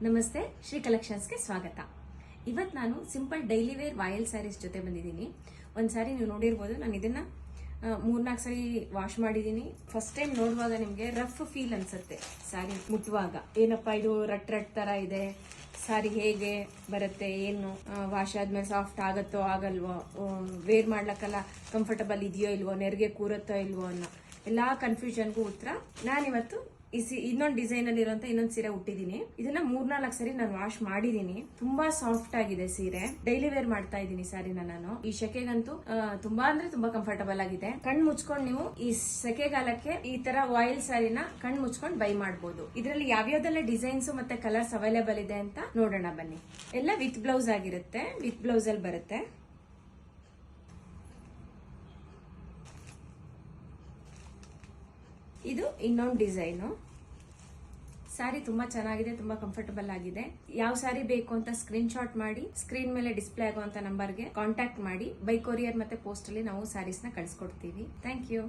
ನಮಸ್ತೆ, ಶ್ರೀ ಕಲೆಕ್ಷನ್ಸ್ಗೆ ಸ್ವಾಗತ. ಇವತ್ತು ನಾನು simple daily wear voile saris ಜೊತೆ ಬಂದಿದ್ದೀನಿ. ಒಂದು ಸಾರಿ ನೀವು ನೋಡಿರ್ಬೋದು, ನಾನು ಇದನ್ನ 3-4 ಸಾರಿ ವಾಶ್ ಮಾಡಿದ್ದೀನಿ. ಫಸ್ಟ್ ಟೈಮ್ ನೋಡುವಾಗ ನಿಮಗೆ ರಫ್ ಫೀಲ್ ಅನ್ಸುತ್ತೆ ಸ್ಯಾರಿ ಮುಟ್ಟುವಾಗ. ಏನಪ್ಪಾ ಇದು ರಟ್ ತರ ಇದೆ, ಸಾರಿ ಹೇಗೆ ಬರುತ್ತೆ, ಏನು ವಾಶ್ ಆದ್ಮೇಲೆ ಸಾಫ್ಟ್ ಆಗತ್ತೋ ಆಗಲ್ವೋ, ವೇರ್ ಮಾಡ್ಲಕ್ಕೆಲ್ಲ ಕಂಫರ್ಟಬಲ್ ಇದೆಯೋ ಇಲ್ವೋ, ನೆರಿಗೆ ಕೂರತ್ತೋ ಇಲ್ವೋ ಅನ್ನೋ ಎಲ್ಲಾ ಕನ್ಫ್ಯೂಷನ್ಗೂ ಉತ್ತರ ನಾನಿವತ್ತು ಇನ್ನೊಂದು ಡಿಸೈನ್ ಅಲ್ಲಿ ಇರುವಂತ ಇನ್ನೊಂದು ಸೀರೆ ಉಟ್ಟಿದ್ದೀನಿ. ಇದನ್ನ 3-4 ಸರಿ ನಾನು ವಾಶ್ ಮಾಡಿದೀನಿ. ತುಂಬಾ ಸಾಫ್ಟ್ ಆಗಿದೆ ಸೀರೆ. ಡೈಲಿ ವೇರ್ ಮಾಡ್ತಾ ಇದ್ದೀನಿ ಸ್ಯಾರಿನ ನಾನು. ಈ ಸೆಕೆಗಂತೂ ತುಂಬಾ ಅಂದ್ರೆ ತುಂಬಾ ಕಂಫರ್ಟಬಲ್ ಆಗಿದೆ. ಕಣ್ ಮುಚ್ಕೊಂಡು ನೀವು ಈ ಸೆಕೆಗಾಲಕ್ಕೆ ಈ ತರ ವಾಯಿಲ್ ಸ್ಯಾರಿನ ಕಣ್ ಮುಚ್ಕೊಂಡು ಬೈ ಮಾಡಬಹುದು. ಇದರಲ್ಲಿ ಯಾವ್ಯಾವ್ದೆಲ್ಲ ಡಿಸೈನ್ಸ್ ಮತ್ತೆ ಕಲರ್ಸ್ ಅವೈಲೇಬಲ್ ಇದೆ ಅಂತ ನೋಡೋಣ ಬನ್ನಿ. ಎಲ್ಲ ವಿತ್ ಬ್ಲೌಸ್ ಆಗಿರುತ್ತೆ, ವಿತ್ ಬ್ಲೌಸ್ ಅಲ್ಲಿ ಬರುತ್ತೆ. ಇದು ಇನ್ನೊಂದು ಡಿಸೈನು. ಸ್ಯಾರಿ ತುಂಬಾ ಚೆನ್ನಾಗಿದೆ, ತುಂಬಾ ಕಂಫರ್ಟಬಲ್ ಆಗಿದೆ. ಯಾವ ಸ್ಯಾರಿ ಬೇಕು ಅಂತ ಸ್ಕ್ರೀನ್ ಶಾಟ್ ಮಾಡಿ ಸ್ಕ್ರೀನ್ ಮೇಲೆ ಡಿಸ್ಪ್ಲೇ ಆಗುವಂತ ನಂಬರ್ಗೆ ಕಾಂಟ್ಯಾಕ್ಟ್ ಮಾಡಿ. ಬೈ ಕೊರಿಯರ್ ಮತ್ತೆ ಪೋಸ್ಟ್ ಅಲ್ಲಿ ನಾವು ಸ್ಯಾರೀಸ್ ನ ಕಳಿಸ್ಕೊಡ್ತೀವಿ. Thank you.